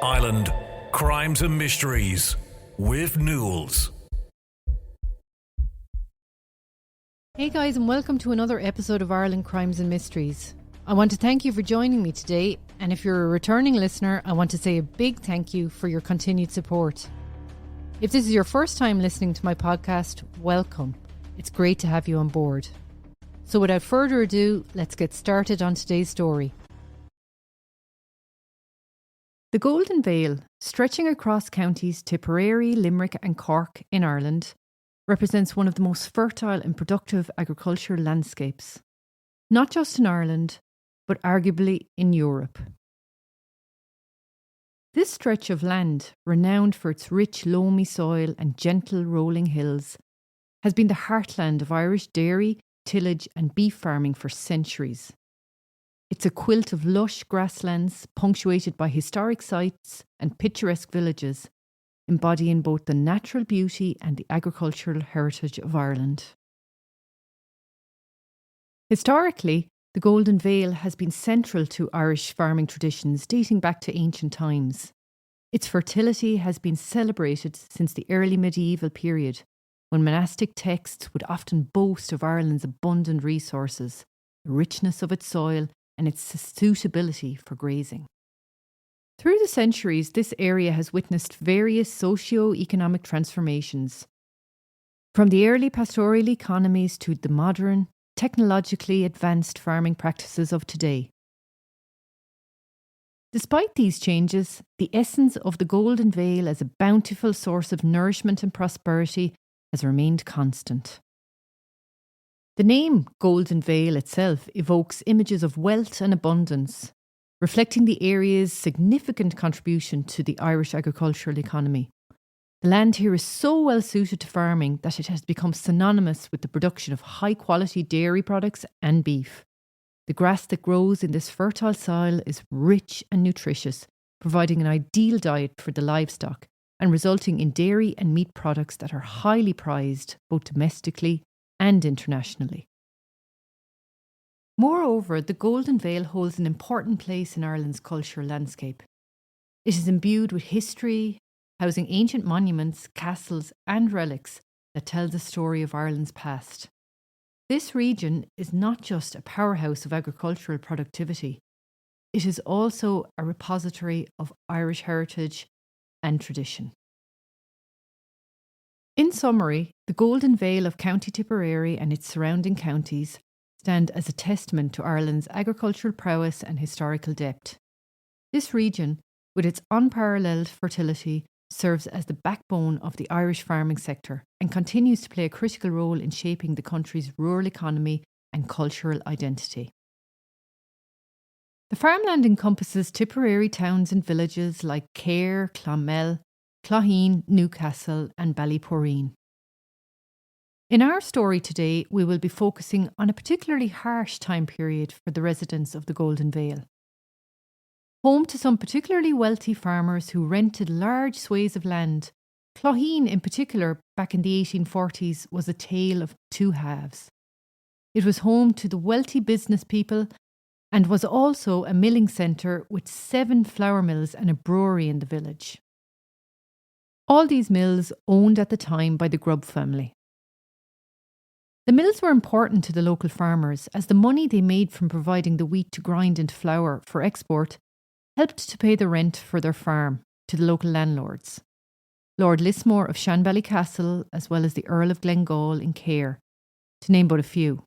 Ireland, Crimes and Mysteries with Newells. Hey guys, and welcome to another episode of Ireland Crimes and Mysteries. I want to thank you for joining me today, and if you're a returning listener, I want to say a big thank you for your continued support. If this is your first time listening to my podcast, welcome. It's great to have you on board. So without further ado, let's get started on today's story. The Golden Vale, stretching across counties Tipperary, Limerick and Cork in Ireland, represents one of the most fertile and productive agricultural landscapes, not just in Ireland, but arguably in Europe. This stretch of land, renowned for its rich loamy soil and gentle rolling hills, has been the heartland of Irish dairy, tillage and beef farming for centuries. It's a quilt of lush grasslands punctuated by historic sites and picturesque villages, embodying both the natural beauty and the agricultural heritage of Ireland. Historically, the Golden Vale has been central to Irish farming traditions dating back to ancient times. Its fertility has been celebrated since the early medieval period, when monastic texts would often boast of Ireland's abundant resources, the richness of its soil, and its suitability for grazing. Through the centuries, this area has witnessed various socio-economic transformations, from the early pastoral economies to the modern, technologically advanced farming practices of today. Despite these changes, the essence of the Golden Vale as a bountiful source of nourishment and prosperity has remained constant. The name Golden Vale itself evokes images of wealth and abundance, reflecting the area's significant contribution to the Irish agricultural economy. The land here is so well suited to farming that it has become synonymous with the production of high-quality dairy products and beef. The grass that grows in this fertile soil is rich and nutritious, providing an ideal diet for the livestock and resulting in dairy and meat products that are highly prized both domestically and internationally. Moreover, the Golden Vale holds an important place in Ireland's cultural landscape. It is imbued with history, housing ancient monuments, castles and relics that tell the story of Ireland's past. This region is not just a powerhouse of agricultural productivity, it is also a repository of Irish heritage and tradition. In summary, the Golden Vale of County Tipperary and its surrounding counties stand as a testament to Ireland's agricultural prowess and historical depth. This region, with its unparalleled fertility, serves as the backbone of the Irish farming sector and continues to play a critical role in shaping the country's rural economy and cultural identity. The farmland encompasses Tipperary towns and villages like Cahir, Clonmel, Clogheen, Newcastle and Ballyporeen. In our story today, we will be focusing on a particularly harsh time period for the residents of the Golden Vale. Home to some particularly wealthy farmers who rented large swathes of land, Clogheen in particular back in the 1840s was a tale of two halves. It was home to the wealthy business people and was also a milling centre with 7 flour mills and a brewery in the village. All these mills owned at the time by the Grubb family. The mills were important to the local farmers as the money they made from providing the wheat to grind into flour for export helped to pay the rent for their farm to the local landlords. Lord Lismore of Shanbally Castle, as well as the Earl of Glengall in Cahir, to name but a few.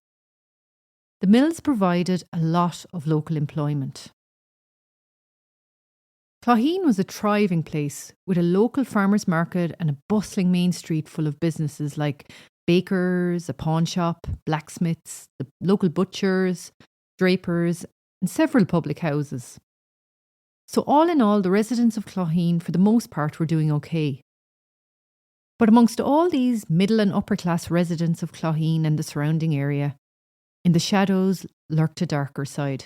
The mills provided a lot of local employment. Clogheen was a thriving place with a local farmers' market and a bustling main street full of businesses like bakers, a pawn shop, blacksmiths, the local butchers, drapers, and several public houses. So all in all, the residents of Clogheen for the most part were doing okay. But amongst all these middle and upper class residents of Clogheen and the surrounding area, in the shadows lurked a darker side.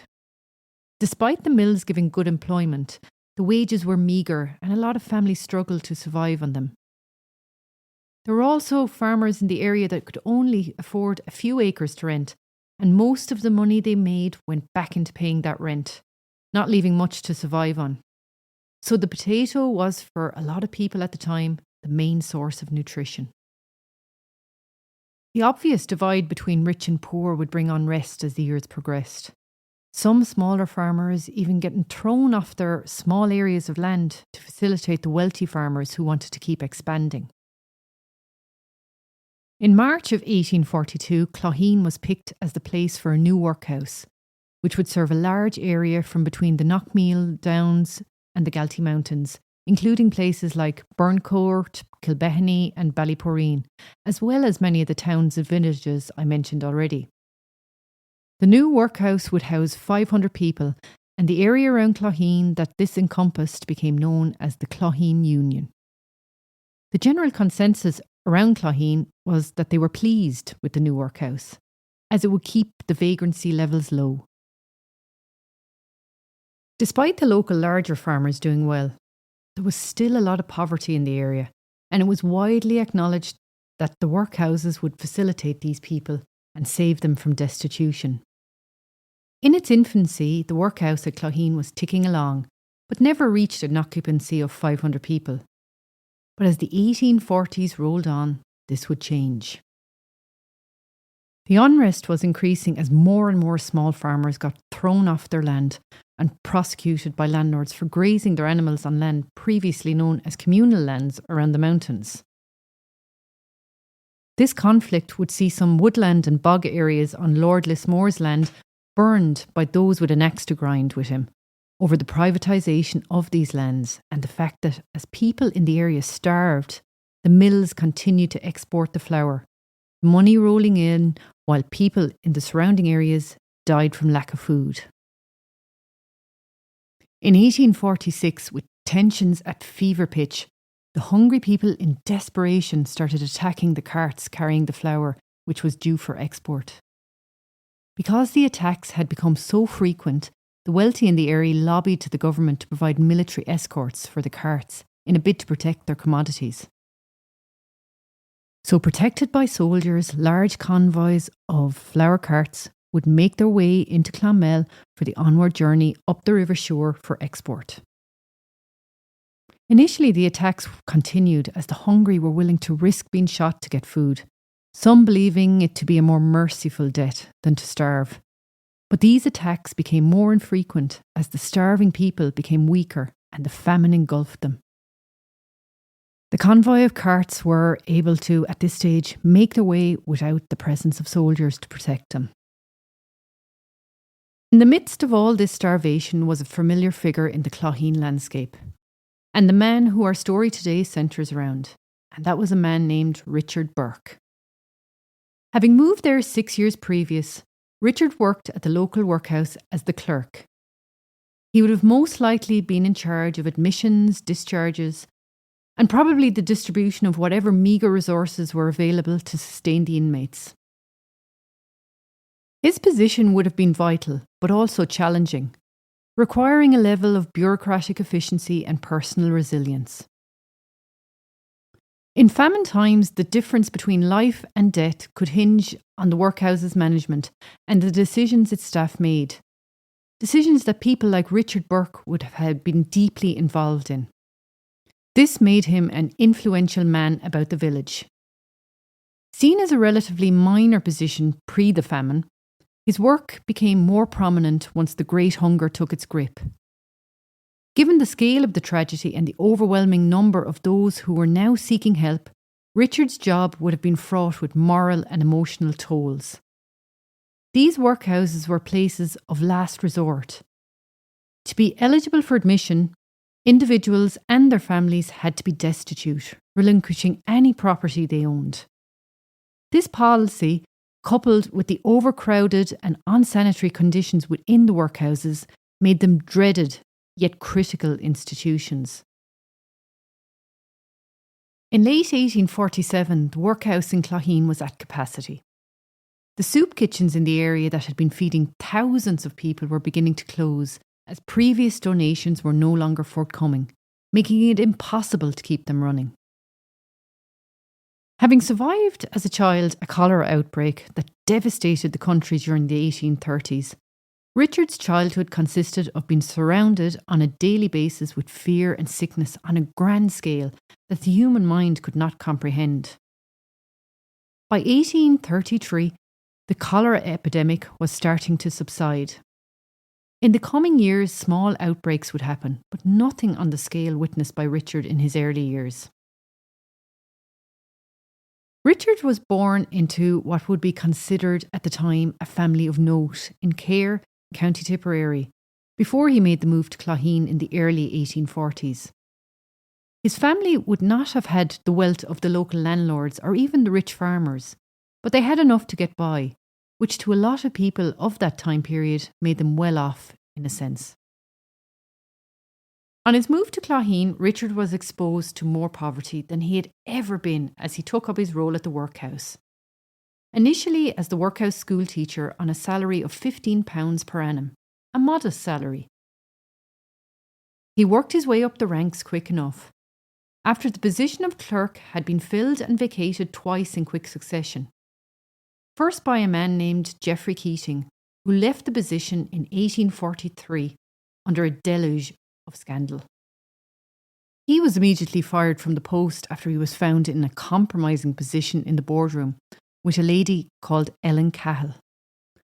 Despite the mills giving good employment, the wages were meagre and a lot of families struggled to survive on them. There were also farmers in the area that could only afford a few acres to rent, and most of the money they made went back into paying that rent, not leaving much to survive on. So the potato was, for a lot of people at the time, the main source of nutrition. The obvious divide between rich and poor would bring unrest as the years progressed. Some smaller farmers even getting thrown off their small areas of land to facilitate the wealthy farmers who wanted to keep expanding. In March of 1842, Clogheen was picked as the place for a new workhouse, which would serve a large area from between the Knockmeal Downs and the Galtee Mountains, including places like Burncourt, Kilbeheny and Ballyporeen, as well as many of the towns and villages I mentioned already. The new workhouse would house 500 people, and the area around Clogheen that this encompassed became known as the Clogheen Union. The general consensus around Clogheen was that they were pleased with the new workhouse, as it would keep the vagrancy levels low. Despite the local larger farmers doing well, there was still a lot of poverty in the area, and it was widely acknowledged that the workhouses would facilitate these people and save them from destitution. In its infancy, the workhouse at Clogheen was ticking along, but never reached an occupancy of 500 people. But as the 1840s rolled on, this would change. The unrest was increasing as more and more small farmers got thrown off their land and prosecuted by landlords for grazing their animals on land previously known as communal lands around the mountains. This conflict would see some woodland and bog areas on Lord Lismore's land burned by those with an axe to grind with him over the privatisation of these lands and the fact that as people in the area starved, the mills continued to export the flour, money rolling in while people in the surrounding areas died from lack of food. In 1846, with tensions at fever pitch, the hungry people in desperation started attacking the carts carrying the flour, which was due for export. Because the attacks had become so frequent, the wealthy in the area lobbied to the government to provide military escorts for the carts in a bid to protect their commodities. So, protected by soldiers, large convoys of flour carts would make their way into Clonmel for the onward journey up the river shore for export. Initially, the attacks continued as the hungry were willing to risk being shot to get food, some believing it to be a more merciful death than to starve. But these attacks became more infrequent as the starving people became weaker and the famine engulfed them. The convoy of carts were able to, at this stage, make their way without the presence of soldiers to protect them. In the midst of all this starvation was a familiar figure in the Clogheen landscape, and the man who our story today centres around, and that was a man named Richard Burke. Having moved there 6 years previous, Richard worked at the local workhouse as the clerk. He would have most likely been in charge of admissions, discharges, and probably the distribution of whatever meagre resources were available to sustain the inmates. His position would have been vital, but also challenging, requiring a level of bureaucratic efficiency and personal resilience. In famine times, the difference between life and death could hinge on the workhouse's management and the decisions its staff made. Decisions that people like Richard Burke would have had been deeply involved in. This made him an influential man about the village. Seen as a relatively minor position pre the famine, his work became more prominent once the Great Hunger took its grip. Given the scale of the tragedy and the overwhelming number of those who were now seeking help, Richard's job would have been fraught with moral and emotional tolls. These workhouses were places of last resort. To be eligible for admission, individuals and their families had to be destitute, relinquishing any property they owned. This policy, coupled with the overcrowded and unsanitary conditions within the workhouses, made them dreaded yet critical institutions. In late 1847, the workhouse in Clogheen was at capacity. The soup kitchens in the area that had been feeding thousands of people were beginning to close, as previous donations were no longer forthcoming, making it impossible to keep them running. Having survived as a child a cholera outbreak that devastated the country during the 1830s, Richard's childhood consisted of being surrounded on a daily basis with fear and sickness on a grand scale that the human mind could not comprehend. By 1833, the cholera epidemic was starting to subside. In the coming years, small outbreaks would happen, but nothing on the scale witnessed by Richard in his early years. Richard was born into what would be considered at the time a family of note in Cahir, County Tipperary, before he made the move to Clogheen in the early 1840s. His family would not have had the wealth of the local landlords or even the rich farmers, but they had enough to get by, which to a lot of people of that time period made them well off in a sense. On his move to Clogheen, Richard was exposed to more poverty than he had ever been as he took up his role at the workhouse. Initially as the workhouse school teacher on a salary of £15 per annum, a modest salary. He worked his way up the ranks quick enough. After the position of clerk had been filled and vacated twice in quick succession. First by a man named Geoffrey Keating, who left the position in 1843 under a deluge of scandal. He was immediately fired from the post after he was found in a compromising position in the boardroom with a lady called Ellen Cahill.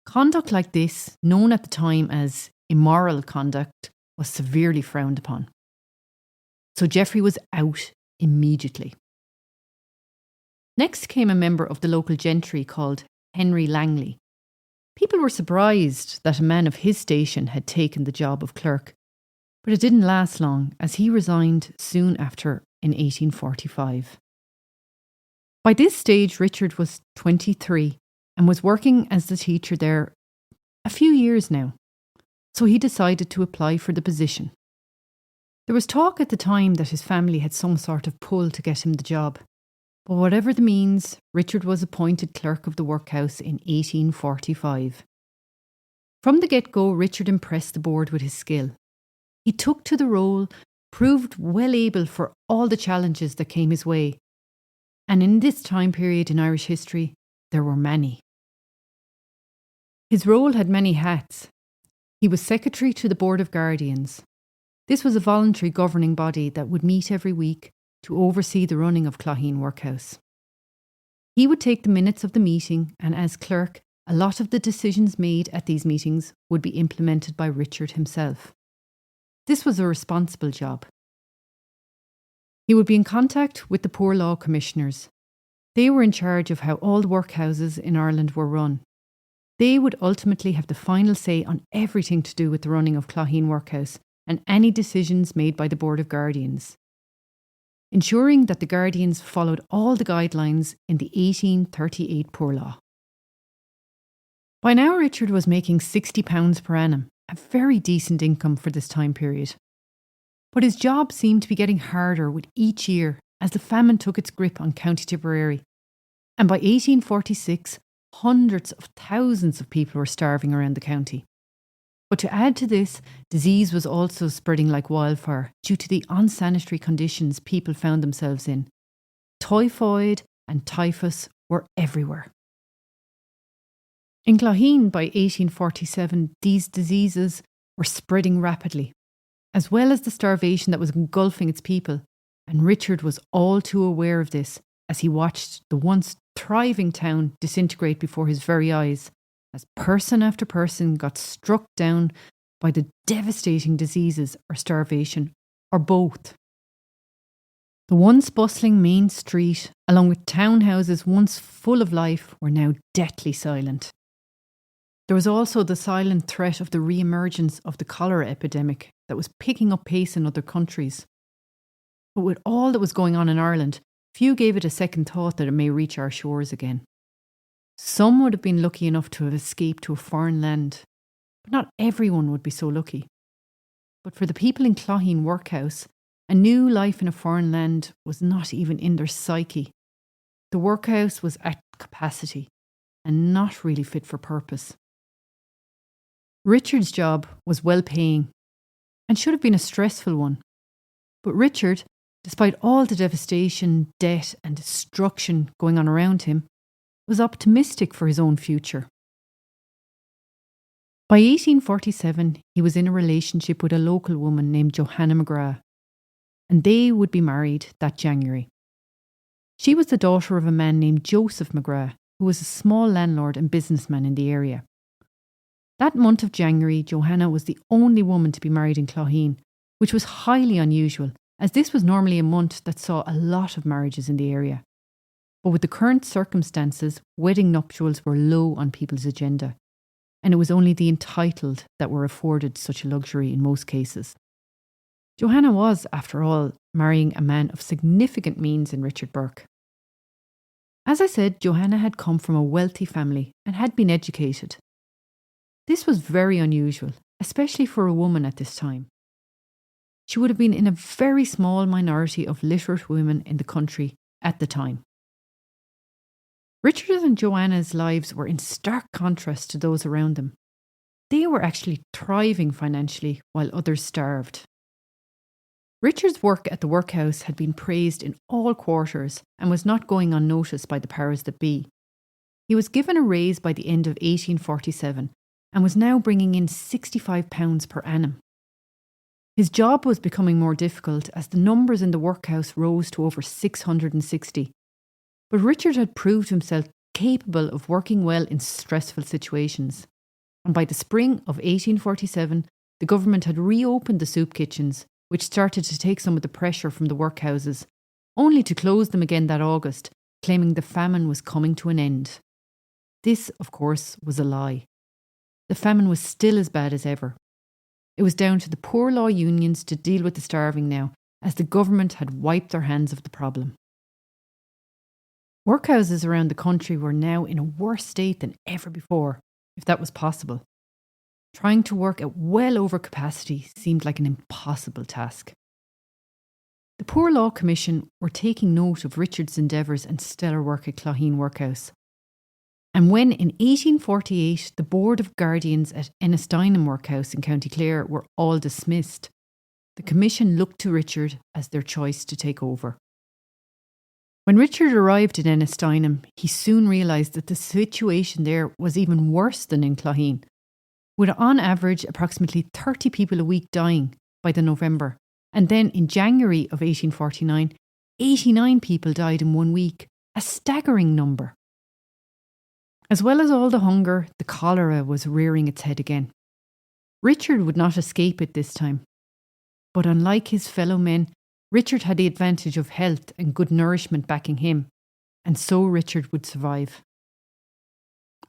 Conduct like this, known at the time as immoral conduct, was severely frowned upon. So Geoffrey was out immediately. Next came a member of the local gentry called Henry Langley. People were surprised that a man of his station had taken the job of clerk, but it didn't last long as he resigned soon after in 1845. By this stage, Richard was 23 and was working as the teacher there a few years now, so he decided to apply for the position. There was talk at the time that his family had some sort of pull to get him the job, but whatever the means, Richard was appointed clerk of the workhouse in 1845. From the get-go, Richard impressed the board with his skill. He took to the role, proved well able for all the challenges that came his way. And in this time period in Irish history, there were many. His role had many hats. He was secretary to the Board of Guardians. This was a voluntary governing body that would meet every week to oversee the running of Clogheen Workhouse. He would take the minutes of the meeting, and as clerk, a lot of the decisions made at these meetings would be implemented by Richard himself. This was a responsible job. He would be in contact with the Poor Law Commissioners. They were in charge of how all the workhouses in Ireland were run. They would ultimately have the final say on everything to do with the running of Clogheen Workhouse and any decisions made by the Board of Guardians, ensuring that the Guardians followed all the guidelines in the 1838 Poor Law. By now, Richard was making £60 per annum, a very decent income for this time period. But his job seemed to be getting harder with each year as the famine took its grip on County Tipperary. And by 1846, hundreds of thousands of people were starving around the county. But to add to this, disease was also spreading like wildfire due to the unsanitary conditions people found themselves in. Typhoid and typhus were everywhere. In Clogheen by 1847, these diseases were spreading rapidly, as well as the starvation that was engulfing its people, and Richard was all too aware of this as he watched the once thriving town disintegrate before his very eyes, as person after person got struck down by the devastating diseases or starvation, or both. The once bustling main street, along with townhouses once full of life, were now deathly silent. There was also the silent threat of the re-emergence of the cholera epidemic that was picking up pace in other countries. But with all that was going on in Ireland, few gave it a second thought that it may reach our shores again. Some would have been lucky enough to have escaped to a foreign land, but not everyone would be so lucky. But for the people in Clogheen Workhouse, a new life in a foreign land was not even in their psyche. The workhouse was at capacity and not really fit for purpose. Richard's job was well paying and should have been a stressful one. But Richard, despite all the devastation, debt and destruction going on around him, was optimistic for his own future. By 1847, he was in a relationship with a local woman named Johanna McGrath, and they would be married that January. She was the daughter of a man named Joseph McGrath, who was a small landlord and businessman in the area. That month of January, Johanna was the only woman to be married in Clogheen, which was highly unusual, as this was normally a month that saw a lot of marriages in the area. But with the current circumstances, wedding nuptials were low on people's agenda, and it was only the entitled that were afforded such a luxury in most cases. Johanna was, after all, marrying a man of significant means in Richard Burke. As I said, Johanna had come from a wealthy family and had been educated. This was very unusual, especially for a woman at this time. She would have been in a very small minority of literate women in the country at the time. Richard and Joanna's lives were in stark contrast to those around them. They were actually thriving financially while others starved. Richard's work at the workhouse had been praised in all quarters and was not going unnoticed by the powers that be. He was given a raise by the end of 1847 and was now bringing in £65 per annum. His job was becoming more difficult as the numbers in the workhouse rose to over 660. But Richard had proved himself capable of working well in stressful situations. And by the spring of 1847, the government had reopened the soup kitchens, which started to take some of the pressure from the workhouses, only to close them again that August, claiming the famine was coming to an end. This, of course, was a lie. The famine was still as bad as ever. It was down to the poor law unions to deal with the starving now, as the government had wiped their hands of the problem. Workhouses around the country were now in a worse state than ever before, if that was possible. Trying to work at well over capacity seemed like an impossible task. The Poor Law Commission were taking note of Richard's endeavours and stellar work at Clogheen Workhouse. And when in 1848 the Board of Guardians at Ennistynham Workhouse in County Clare were all dismissed, the Commission looked to Richard as their choice to take over. When Richard arrived in Ennistynham, he soon realised that the situation there was even worse than in Clogheen, with on average approximately 30 people a week dying by the November. And then in January of 1849, 89 people died in 1 week, a staggering number. As well as all the hunger, the cholera was rearing its head again. Richard would not escape it this time. But unlike his fellow men, Richard had the advantage of health and good nourishment backing him, and so Richard would survive.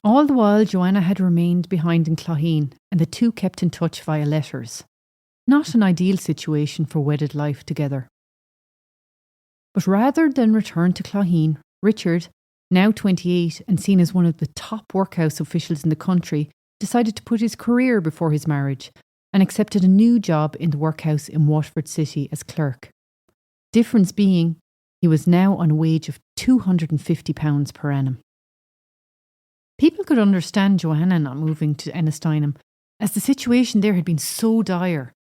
All the while, Joanna had remained behind in Clogheen, and the two kept in touch via letters. Not an ideal situation for wedded life together. But rather than return to Clogheen, Richard, now 28 and seen as one of the top workhouse officials in the country, decided to put his career before his marriage and accepted a new job in the workhouse in Waterford City as clerk. Difference being, he was now on a wage of £250 per annum. People could understand Joanna not moving to Ennistynham, as the situation there had been so dire.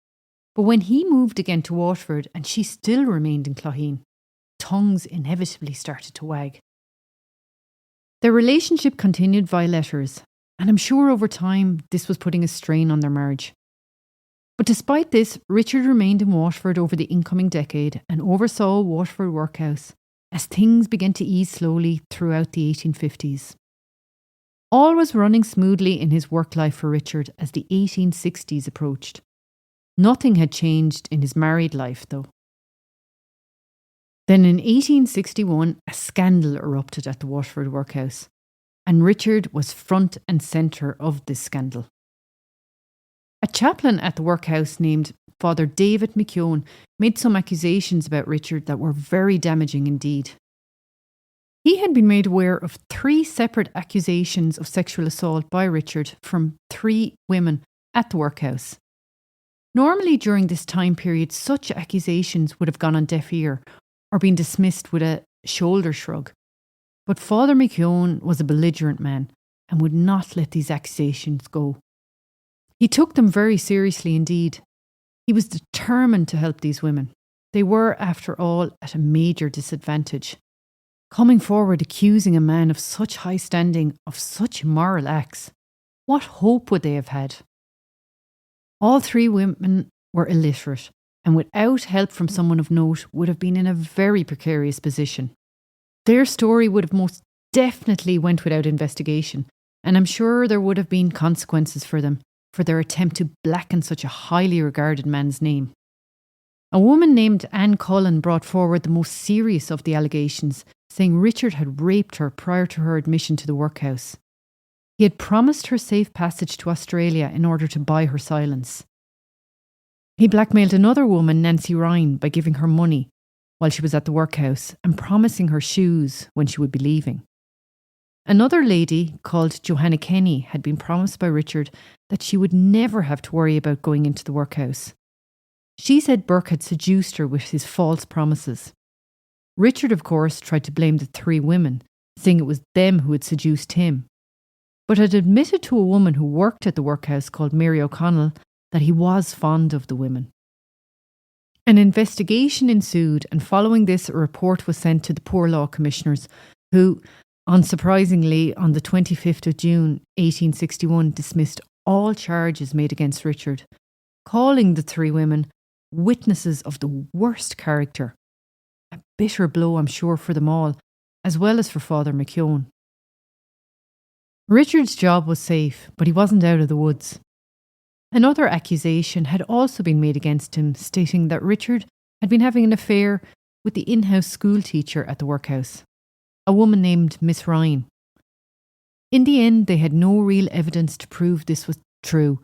But when he moved again to Waterford and she still remained in Clogheen, tongues inevitably started to wag. Their relationship continued via letters, and I'm sure over time this was putting a strain on their marriage. But despite this, Richard remained in Waterford over the incoming decade and oversaw Waterford Workhouse as things began to ease slowly throughout the 1850s. All was running smoothly in his work life for Richard as the 1860s approached. Nothing had changed in his married life, though. Then in 1861, a scandal erupted at the Waterford Workhouse, and Richard was front and centre of this scandal. A chaplain at the workhouse named Father David McKeown made some accusations about Richard that were very damaging indeed. He had been made aware of 3 separate accusations of sexual assault by Richard from 3 women at the workhouse. Normally during this time period, such accusations would have gone on deaf ear or been dismissed with a shoulder shrug. But Father McKeown was a belligerent man and would not let these accusations go. He took them very seriously indeed. He was determined to help these women. They were, after all, at a major disadvantage. Coming forward accusing a man of such high standing of such immoral acts, what hope would they have had? All three women were illiterate, and without help from someone of note would have been in a very precarious position. Their story would have most definitely went without investigation, and I'm sure there would have been consequences for them for their attempt to blacken such a highly regarded man's name. A woman named Anne Cullen brought forward the most serious of the allegations, saying Richard had raped her prior to her admission to the workhouse. He had promised her safe passage to Australia in order to buy her silence. He blackmailed another woman, Nancy Ryan, by giving her money while she was at the workhouse and promising her shoes when she would be leaving. Another lady called Johanna Kenny had been promised by Richard that she would never have to worry about going into the workhouse. She said Burke had seduced her with his false promises. Richard, of course, tried to blame the three women, saying it was them who had seduced him, but had admitted to a woman who worked at the workhouse called Mary O'Connell that he was fond of the women. An investigation ensued, and following this, a report was sent to the Poor Law Commissioners, who, unsurprisingly, on the 25th of June 1861, dismissed all charges made against Richard, calling the three women witnesses of the worst character. A bitter blow, I'm sure, for them all, as well as for Father McKeown. Richard's job was safe, but he wasn't out of the woods. Another accusation had also been made against him, stating that Richard had been having an affair with the in-house school teacher at the workhouse, a woman named Miss Ryan. In the end, they had no real evidence to prove this was true,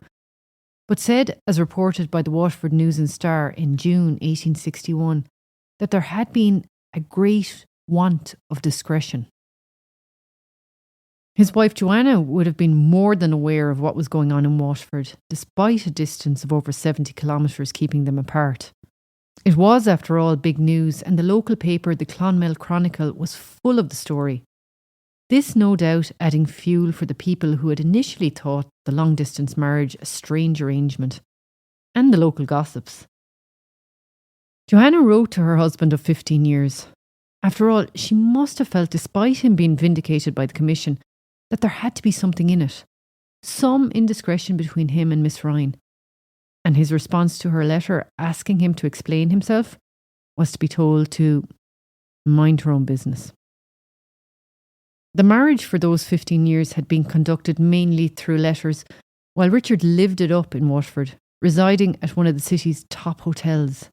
but said, as reported by the Waterford News and Star in June 1861, that there had been a great want of discretion. His wife Joanna would have been more than aware of what was going on in Waterford, despite a distance of over 70 kilometres keeping them apart. It was, after all, big news, and the local paper, the Clonmel Chronicle, was full of the story. This, no doubt, adding fuel for the people who had initially thought the long-distance marriage a strange arrangement, and the local gossips. Joanna wrote to her husband of 15 years. After all, she must have felt, despite him being vindicated by the Commission, that there had to be something in it, some indiscretion between him and Miss Ryan. And his response to her letter asking him to explain himself was to be told to mind her own business. The marriage for those 15 years had been conducted mainly through letters, while Richard lived it up in Waterford, residing at one of the city's top hotels.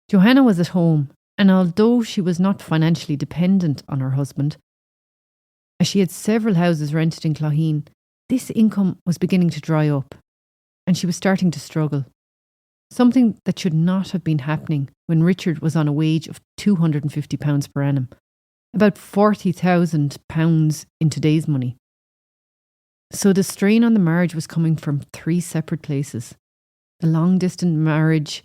Johanna was at home, and although she was not financially dependent on her husband, as she had several houses rented in Clogheen, this income was beginning to dry up, and she was starting to struggle. Something that should not have been happening when Richard was on a wage of £250 per annum, about £40,000 in today's money. So the strain on the marriage was coming from three separate places: the long-distance marriage,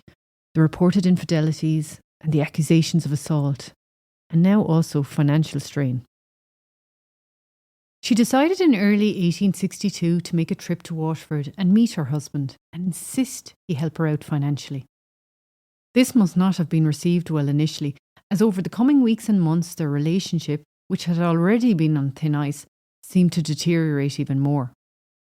the reported infidelities, and the accusations of assault, and now also financial strain. She decided in early 1862 to make a trip to Waterford and meet her husband and insist he help her out financially. This must not have been received well initially, as over the coming weeks and months their relationship, which had already been on thin ice, seemed to deteriorate even more.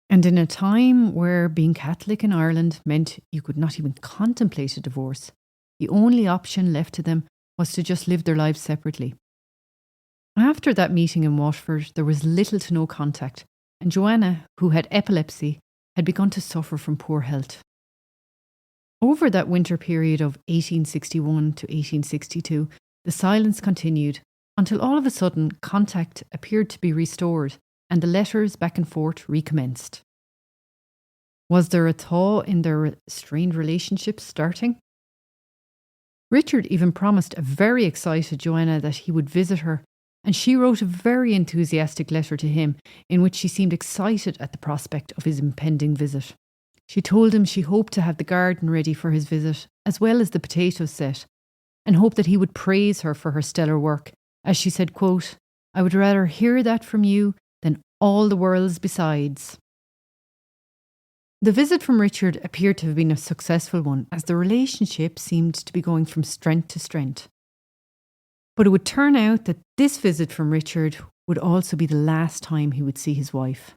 And in a time where being Catholic in Ireland meant you could not even contemplate a divorce, the only option left to them was to just live their lives separately. After that meeting in Waterford, there was little to no contact, and Joanna, who had epilepsy, had begun to suffer from poor health. Over that winter period of 1861 to 1862, the silence continued until all of a sudden contact appeared to be restored and the letters back and forth recommenced. Was there a thaw in their strained relationship starting? Richard even promised a very excited Joanna that he would visit her, and she wrote a very enthusiastic letter to him in which she seemed excited at the prospect of his impending visit. She told him she hoped to have the garden ready for his visit, as well as the potatoes set, and hoped that he would praise her for her stellar work, as she said, quote, "I would rather hear that from you than all the world's besides." The visit from Richard appeared to have been a successful one, as the relationship seemed to be going from strength to strength. But it would turn out that this visit from Richard would also be the last time he would see his wife.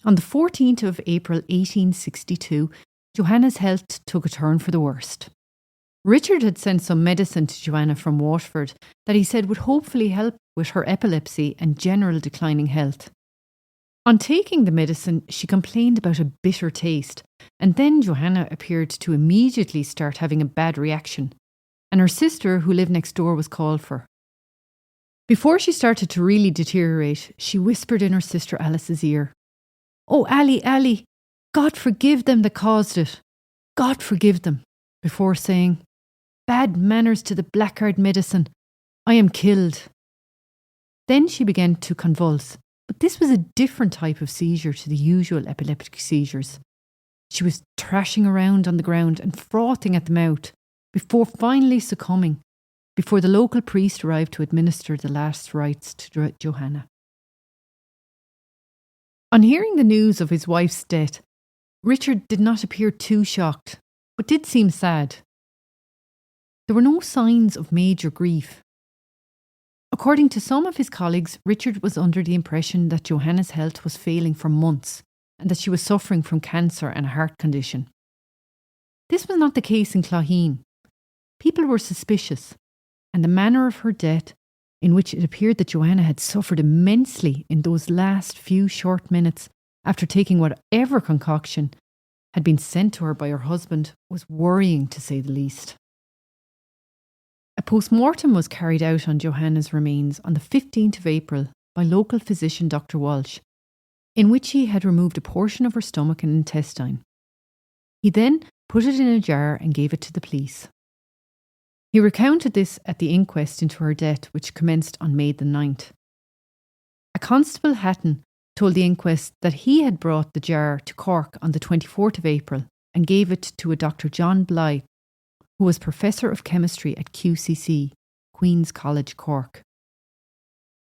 On the 14th of April 1862, Johanna's health took a turn for the worst. Richard had sent some medicine to Johanna from Waterford that he said would hopefully help with her epilepsy and general declining health. On taking the medicine, she complained about a bitter taste, and then Johanna appeared to immediately start having a bad reaction, and her sister, who lived next door, was called for. Before she started to really deteriorate, she whispered in her sister Alice's ear, "Oh, Ali, God forgive them that caused it. God forgive them," before saying, "Bad manners to the blackguard medicine. I am killed." Then she began to convulse, but this was a different type of seizure to the usual epileptic seizures. She was thrashing around on the ground and frothing at the mouth before finally succumbing, before the local priest arrived to administer the last rites to Johanna. On hearing the news of his wife's death, Richard did not appear too shocked, but did seem sad. There were no signs of major grief. According to some of his colleagues, Richard was under the impression that Johanna's health was failing for months and that she was suffering from cancer and a heart condition. This was not the case in Clogheen. People were suspicious, and the manner of her death, in which it appeared that Johanna had suffered immensely in those last few short minutes after taking whatever concoction had been sent to her by her husband, was worrying to say the least. A post-mortem was carried out on Johanna's remains on the 15th of April by local physician Dr. Walsh, in which he had removed a portion of her stomach and intestine. He then put it in a jar and gave it to the police. He recounted this at the inquest into her death, which commenced on May the 9th. A constable Hatton told the inquest that he had brought the jar to Cork on the 24th of April and gave it to a Dr. John Blythe, who was Professor of Chemistry at QCC, Queen's College, Cork.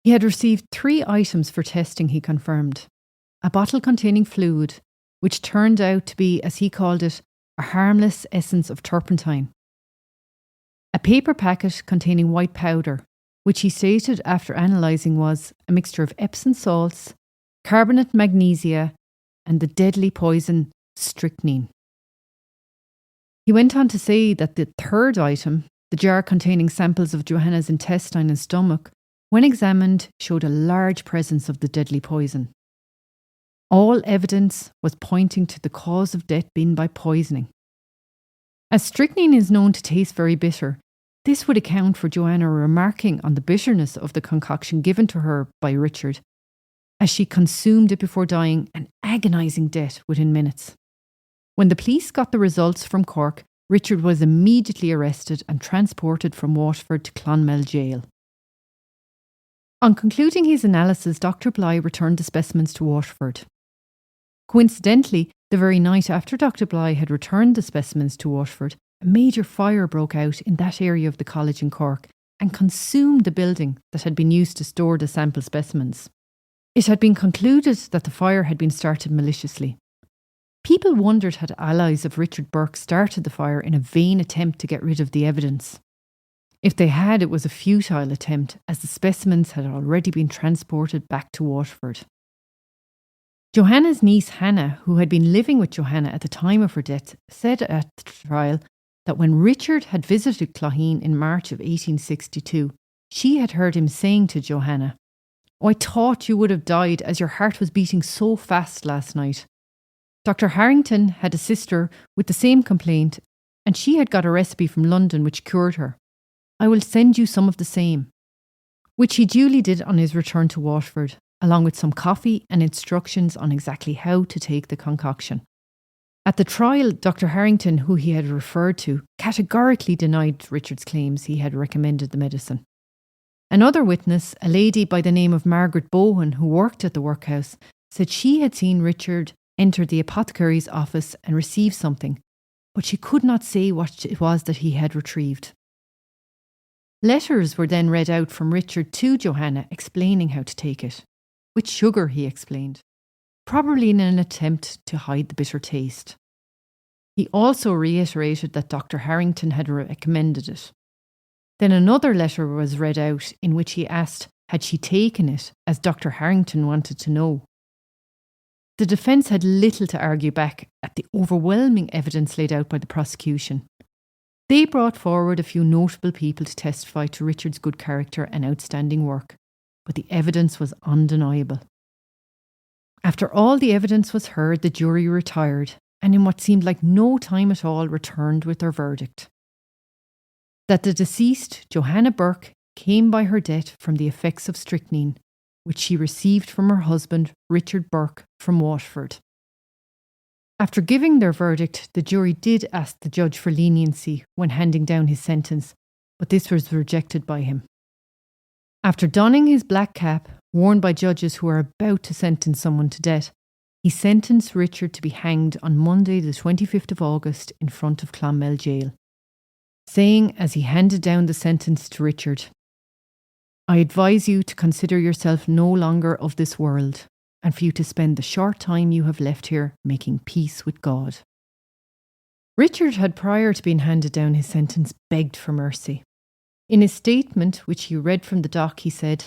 He had received 3 items for testing, he confirmed. A bottle containing fluid, which turned out to be, as he called it, a harmless essence of turpentine. A paper packet containing white powder, which he stated after analysing was a mixture of Epsom salts, carbonate magnesia, and the deadly poison strychnine. He went on to say that the 3rd item, the jar containing samples of Johanna's intestine and stomach, when examined, showed a large presence of the deadly poison. All evidence was pointing to the cause of death being by poisoning. As strychnine is known to taste very bitter, this would account for Johanna remarking on the bitterness of the concoction given to her by Richard, as she consumed it before dying an agonising death within minutes. When the police got the results from Cork, Richard was immediately arrested and transported from Waterford to Clonmel Jail. On concluding his analysis, Dr. Blythe returned the specimens to Waterford. Coincidentally, the very night after Dr. Blythe had returned the specimens to Waterford, a major fire broke out in that area of the college in Cork and consumed the building that had been used to store the sample specimens. It had been concluded that the fire had been started maliciously. People wondered had allies of Richard Burke started the fire in a vain attempt to get rid of the evidence. If they had, it was a futile attempt, as the specimens had already been transported back to Waterford. Johanna's niece Hannah, who had been living with Johanna at the time of her death, said at the trial that when Richard had visited Clogheen in March of 1862, she had heard him saying to Johanna, "Oh, I thought you would have died as your heart was beating so fast last night." Dr. Harrington had a sister with the same complaint, and she had got a recipe from London which cured her. "I will send you some of the same," which he duly did on his return to Waterford, along with some coffee and instructions on exactly how to take the concoction. At the trial, Dr. Harrington, who he had referred to, categorically denied Richard's claims he had recommended the medicine. Another witness, a lady by the name of Margaret Bowen, who worked at the workhouse, said she had seen Richard enter the apothecary's office and receive something, but she could not say what it was that he had retrieved. Letters were then read out from Richard to Johanna explaining how to take it. With sugar, he explained, probably in an attempt to hide the bitter taste. He also reiterated that Dr. Harrington had recommended it. Then another letter was read out in which he asked had she taken it, as Dr. Harrington wanted to know. the defence had little to argue back at the overwhelming evidence laid out by the prosecution. They brought forward a few notable people to testify to Richard's good character and outstanding work, but the evidence was undeniable. After all the evidence was heard, the jury retired, and in what seemed like no time at all returned with their verdict. That the deceased, Johanna Burke, came by her death from the effects of strychnine, which she received from her husband, Richard Burke, from Waterford. After giving their verdict, the jury did ask the judge for leniency when handing down his sentence, but this was rejected by him. After donning his black cap, worn by judges who are about to sentence someone to death, he sentenced Richard to be hanged on Monday the 25th of August in front of Clonmel Jail, saying as he handed down the sentence to Richard, "I advise you to consider yourself no longer of this world, and for you to spend the short time you have left here making peace with God." Richard had, prior to being handed down his sentence, begged for mercy. In his statement, which he read from the dock, he said,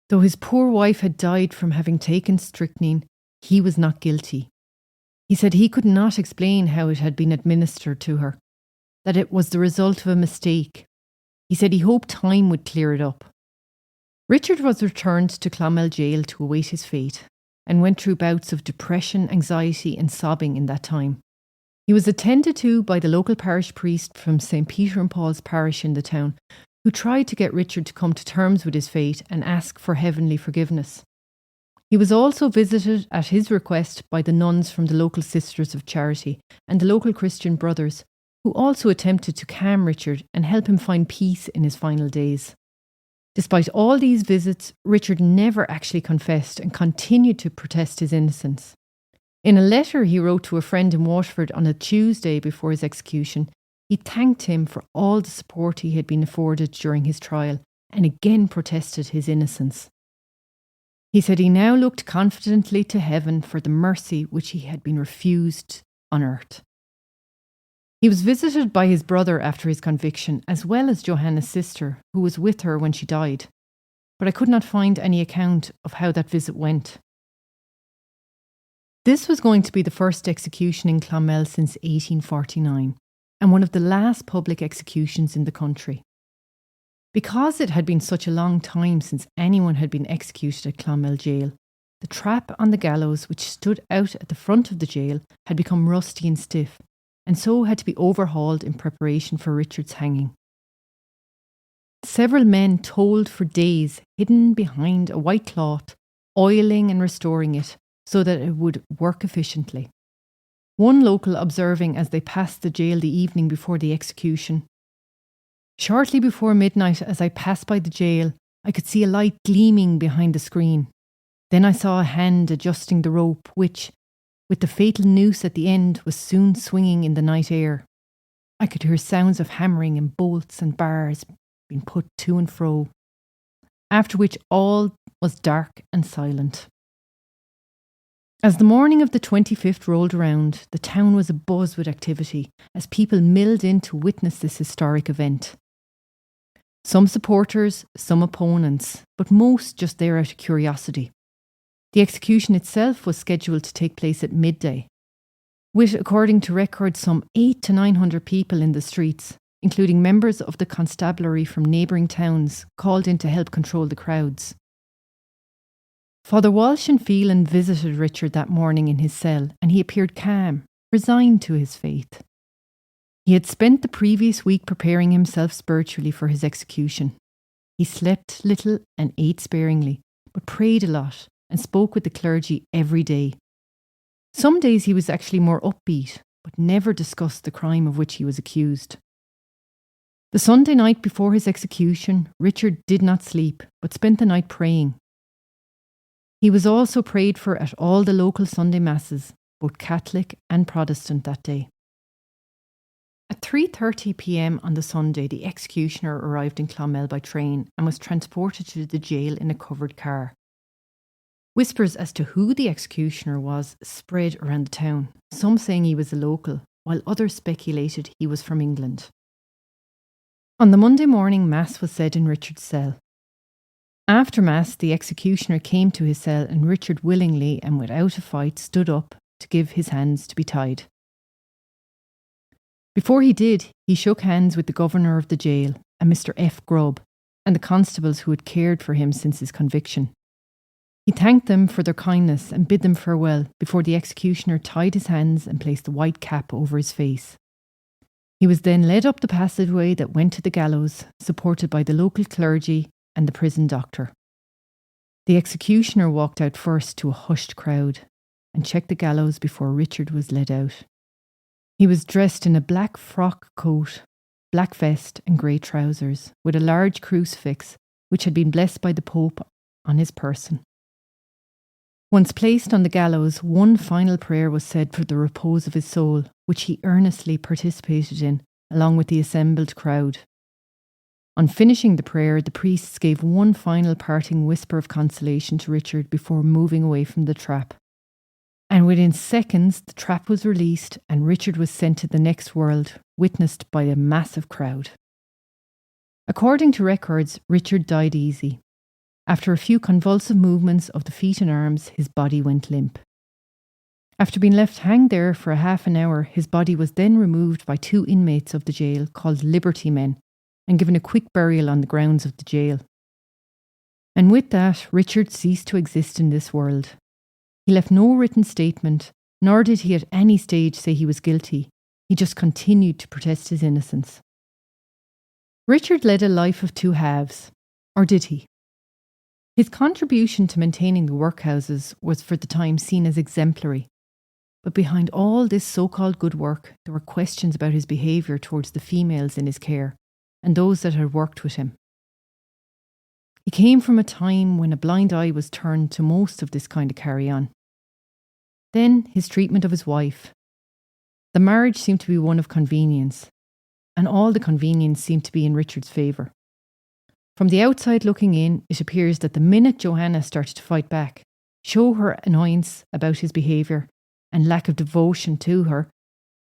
"Though his poor wife had died from having taken strychnine, he was not guilty. He said he could not explain how it had been administered to her, that it was the result of a mistake. He said he hoped time would clear it up." Richard was returned to Clonmel Jail to await his fate, and went through bouts of depression, anxiety and sobbing in that time. He was attended to by the local parish priest from St. Peter and Paul's parish in the town, who tried to get Richard to come to terms with his fate and ask for heavenly forgiveness. He was also visited at his request by the nuns from the local Sisters of Charity and the local Christian Brothers, who also attempted to calm Richard and help him find peace in his final days. Despite all these visits, Richard never actually confessed and continued to protest his innocence. In a letter he wrote to a friend in Waterford on a Tuesday before his execution, he thanked him for all the support he had been afforded during his trial and again protested his innocence. He said he now looked confidently to heaven for the mercy which he had been refused on earth. He was visited by his brother after his conviction, as well as Johanna's sister, who was with her when she died, but I could not find any account of how that visit went. This was going to be the first execution in Clonmel since 1849, and one of the last public executions in the country. Because it had been such a long time since anyone had been executed at Clonmel Jail, the trap on the gallows, which stood out at the front of the jail, had become rusty and stiff, and so had to be overhauled in preparation for Richard's hanging. Several men toiled for days, hidden behind a white cloth, oiling and restoring it so that it would work efficiently. One local observing as they passed the jail the evening before the execution, "Shortly before midnight, as I passed by the jail, I could see a light gleaming behind the screen. Then I saw a hand adjusting the rope, which, with the fatal noose at the end, was soon swinging in the night air. I could hear sounds of hammering and bolts and bars being put to and fro, after which all was dark and silent." As the morning of the 25th rolled around, the town was abuzz with activity as people milled in to witness this historic event. Some supporters, some opponents, but most just there out of curiosity. The execution itself was scheduled to take place at midday, with, according to records, some 800 to 900 people in the streets, including members of the constabulary from neighbouring towns called in to help control the crowds. Father Walsh and Phelan visited Richard that morning in his cell, and he appeared calm, resigned to his fate. He had spent the previous week preparing himself spiritually for his execution. He slept little and ate sparingly, but prayed a lot and spoke with the clergy every day. Some days he was actually more upbeat, but never discussed the crime of which he was accused. The Sunday night before his execution, Richard did not sleep, but spent the night praying. He was also prayed for at all the local Sunday masses, both Catholic and Protestant, that day. At 3:30 p.m. on the Sunday, the executioner arrived in Clonmel by train and was transported to the jail in a covered car. Whispers as to who the executioner was spread around the town, some saying he was a local, while others speculated he was from England. On the Monday morning, Mass was said in Richard's cell. After Mass, the executioner came to his cell and Richard willingly and without a fight stood up to give his hands to be tied. Before he did, he shook hands with the governor of the jail, a Mr. F. Grubb, and the constables who had cared for him since his conviction. He thanked them for their kindness and bid them farewell before the executioner tied his hands and placed the white cap over his face. He was then led up the passageway that went to the gallows, supported by the local clergy and the prison doctor. The executioner walked out first to a hushed crowd and checked the gallows before Richard was led out. He was dressed in a black frock coat, black vest and grey trousers, with a large crucifix which had been blessed by the Pope on his person. Once placed on the gallows, one final prayer was said for the repose of his soul, which he earnestly participated in, along with the assembled crowd. On finishing the prayer, the priests gave one final parting whisper of consolation to Richard before moving away from the trap. And within seconds, the trap was released and Richard was sent to the next world, witnessed by a massive crowd. According to records, Richard died easy. After a few convulsive movements of the feet and arms, his body went limp. After being left hang there for a half an hour, his body was then removed by 2 inmates of the jail called Liberty Men and given a quick burial on the grounds of the jail. And with that, Richard ceased to exist in this world. He left no written statement, nor did he at any stage say he was guilty. He just continued to protest his innocence. Richard led a life of 2 halves, or did he? His contribution to maintaining the workhouses was for the time seen as exemplary. But behind all this so-called good work, there were questions about his behaviour towards the females in his care and those that had worked with him. He came from a time when a blind eye was turned to most of this kind of carry-on. Then his treatment of his wife. The marriage seemed to be one of convenience, and all the convenience seemed to be in Richard's favour. From the outside looking in, it appears that the minute Johanna started to fight back, show her annoyance about his behaviour and lack of devotion to her,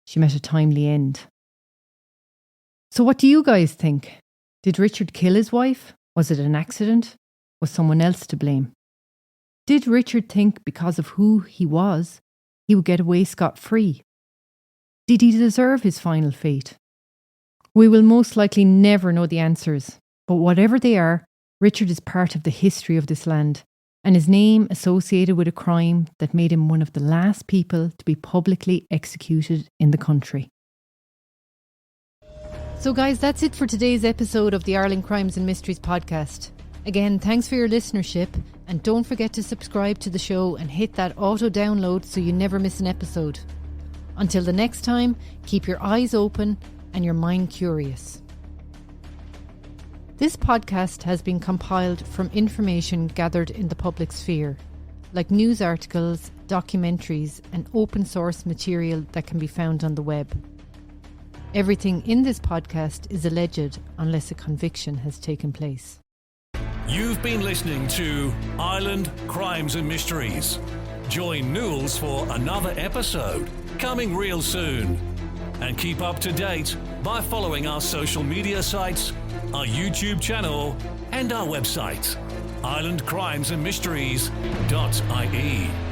she met a timely end. So what do you guys think? Did Richard kill his wife? Was it an accident? Was someone else to blame? Did Richard think because of who he was, he would get away scot-free? Did he deserve his final fate? We will most likely never know the answers, but whatever they are, Richard is part of the history of this land, and his name associated with a crime that made him one of the last people to be publicly executed in the country. So guys, that's it for today's episode of the Ireland Crimes and Mysteries podcast. Again, thanks for your listenership, and don't forget to subscribe to the show and hit that auto download so you never miss an episode. Until the next time, keep your eyes open and your mind curious. This podcast has been compiled from information gathered in the public sphere, like news articles, documentaries, and open source material that can be found on the web. Everything in this podcast is alleged unless a conviction has taken place. You've been listening to Ireland Crimes and Mysteries. Join Nools for another episode, coming real soon. And keep up to date by following our social media sites, our YouTube channel, and our website, irelandcrimesandmysteries.ie.